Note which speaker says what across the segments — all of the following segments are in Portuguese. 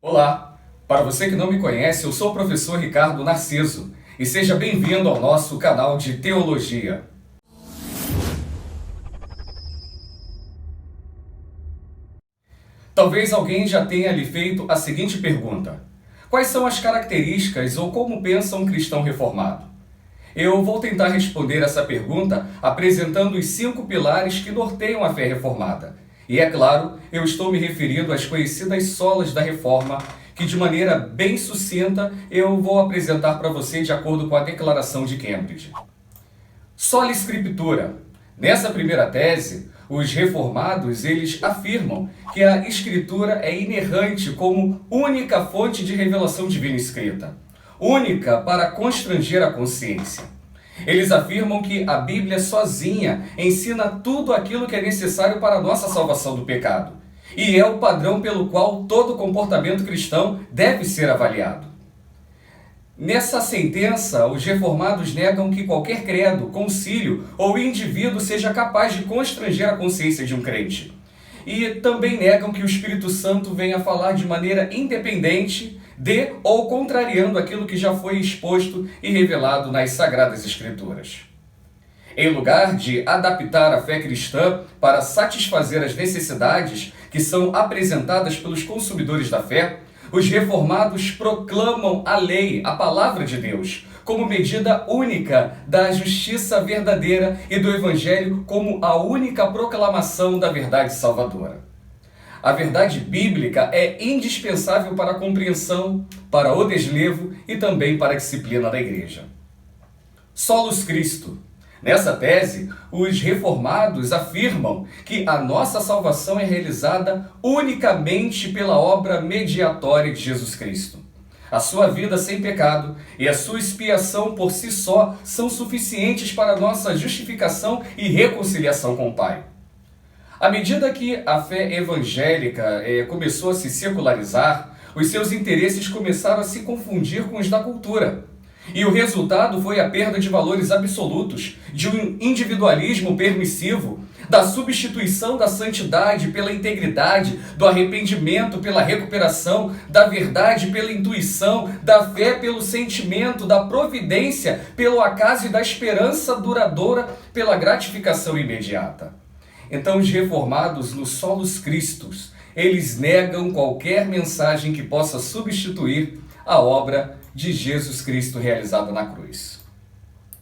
Speaker 1: Olá! Para você que não me conhece, eu sou o professor Ricardo Narciso e seja bem-vindo ao nosso canal de Teologia. Talvez alguém já tenha lhe feito a seguinte pergunta: quais são as características ou como pensa um cristão reformado? Eu vou tentar responder essa pergunta apresentando os 5 pilares que norteiam a fé reformada. E é claro, eu estou me referindo às conhecidas solas da Reforma, que de maneira bem sucinta eu vou apresentar para você de acordo com a Declaração de Cambridge. Sola Scriptura. Nessa primeira tese, os reformados eles afirmam que a Escritura é inerrante como única fonte de revelação divina escrita, única para constranger a consciência. Eles afirmam que a Bíblia sozinha ensina tudo aquilo que é necessário para a nossa salvação do pecado, e é o padrão pelo qual todo comportamento cristão deve ser avaliado. Nessa sentença, os reformados negam que qualquer credo, concílio ou indivíduo seja capaz de constranger a consciência de um crente. E também negam que o Espírito Santo venha falar de maneira independente de ou contrariando aquilo que já foi exposto e revelado nas Sagradas Escrituras. Em lugar de adaptar a fé cristã para satisfazer as necessidades que são apresentadas pelos consumidores da fé, os reformados proclamam a lei, a palavra de Deus, como medida única da justiça verdadeira e do Evangelho como a única proclamação da verdade salvadora. A verdade bíblica é indispensável para a compreensão, para o deslevo e também para a disciplina da igreja. Solus Christo. Nessa tese, os reformados afirmam que a nossa salvação é realizada unicamente pela obra mediatória de Jesus Cristo. A sua vida sem pecado e a sua expiação por si só são suficientes para a nossa justificação e reconciliação com o Pai. À medida que a fé evangélica começou a se secularizar, os seus interesses começaram a se confundir com os da cultura. E o resultado foi a perda de valores absolutos, de um individualismo permissivo, da substituição da santidade pela integridade, do arrependimento pela recuperação, da verdade pela intuição, da fé pelo sentimento, da providência pelo acaso e da esperança duradoura pela gratificação imediata. Então os reformados no Solus Christus, eles negam qualquer mensagem que possa substituir a obra de Jesus Cristo realizada na cruz.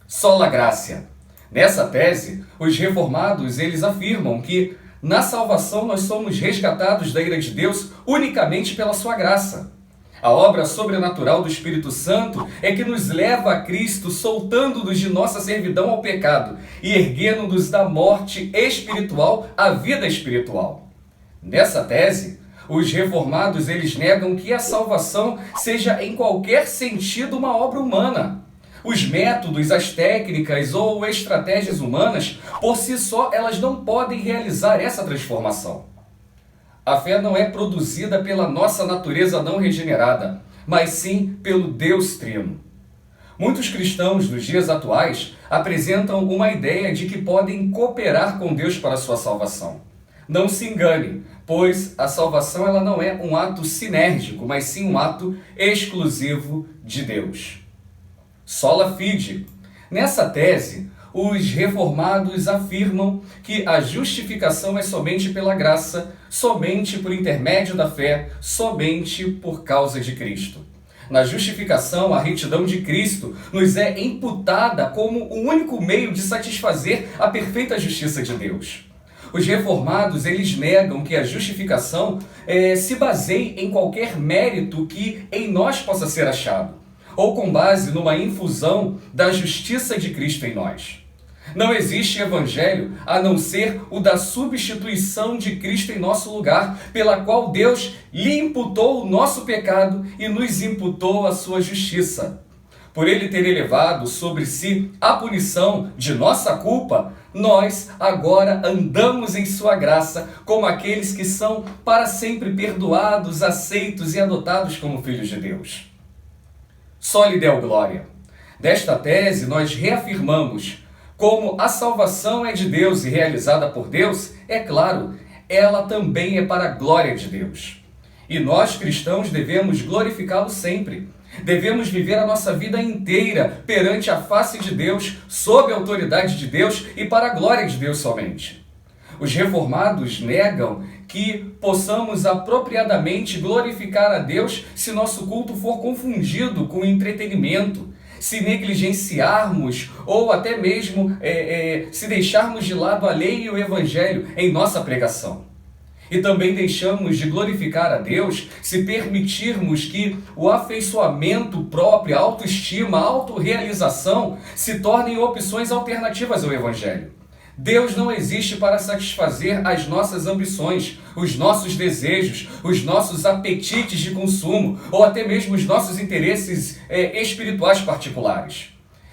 Speaker 1: Sola Gratia. Nessa tese, os reformados eles afirmam que na salvação nós somos resgatados da ira de Deus unicamente pela sua graça. A obra sobrenatural do Espírito Santo é que nos leva a Cristo, soltando-nos de nossa servidão ao pecado e erguendo-nos da morte espiritual à vida espiritual. Nessa tese, os reformados eles negam que a salvação seja em qualquer sentido uma obra humana. Os métodos, as técnicas ou estratégias humanas, por si só, elas não podem realizar essa transformação. A fé não é produzida pela nossa natureza não regenerada, mas sim pelo Deus Trino. Muitos cristãos nos dias atuais apresentam uma ideia de que podem cooperar com Deus para a sua salvação. Não se engane, pois a salvação ela não é um ato sinérgico, mas sim um ato exclusivo de Deus. Sola Fide. Nessa tese, os reformados afirmam que a justificação é somente pela graça, somente por intermédio da fé, somente por causa de Cristo. Na justificação, a retidão de Cristo nos é imputada como o único meio de satisfazer a perfeita justiça de Deus. Os reformados, eles negam que a justificação se baseie em qualquer mérito que em nós possa ser achado, ou com base numa infusão da justiça de Cristo em nós. Não existe evangelho a não ser o da substituição de Cristo em nosso lugar, pela qual Deus lhe imputou o nosso pecado e nos imputou a sua justiça. Por ele ter elevado sobre si a punição de nossa culpa, nós agora andamos em sua graça como aqueles que são para sempre perdoados, aceitos e adotados como filhos de Deus. Soli Deo Gloria. Desta tese, nós reafirmamos como a salvação é de Deus e realizada por Deus, é claro, ela também é para a glória de Deus. E nós, cristãos, devemos glorificá-lo sempre. Devemos viver a nossa vida inteira perante a face de Deus, sob a autoridade de Deus e para a glória de Deus somente. Os reformados negam que possamos apropriadamente glorificar a Deus se nosso culto for confundido com entretenimento, se negligenciarmos ou até mesmo se deixarmos de lado a lei e o evangelho em nossa pregação. E também deixamos de glorificar a Deus se permitirmos que o afeiçoamento próprio, a autoestima, a autorrealização se tornem opções alternativas ao evangelho. Deus não existe para satisfazer as nossas ambições, os nossos desejos, os nossos apetites de consumo ou até mesmo os nossos interesses espirituais particulares.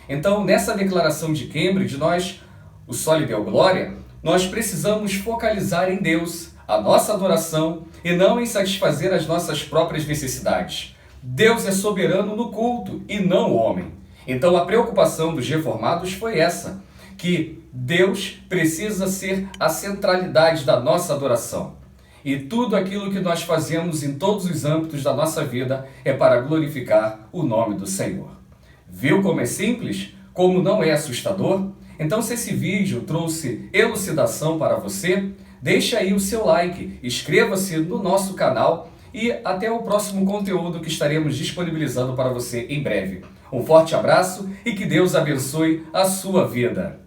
Speaker 1: Então, nessa declaração de Cambridge, nós, o Soli Deo Gloria, nós precisamos focalizar em Deus, a nossa adoração e não em satisfazer as nossas próprias necessidades. Deus é soberano no culto e não o homem. Então, a preocupação dos reformados foi essa, que Deus precisa ser a centralidade da nossa adoração. E tudo aquilo que nós fazemos em todos os âmbitos da nossa vida é para glorificar o nome do Senhor. Viu como é simples? Como não é assustador? Então, se esse vídeo trouxe elucidação para você, deixe aí o seu like, inscreva-se no nosso canal e até o próximo conteúdo que estaremos disponibilizando para você em breve. Um forte abraço e que Deus abençoe a sua vida.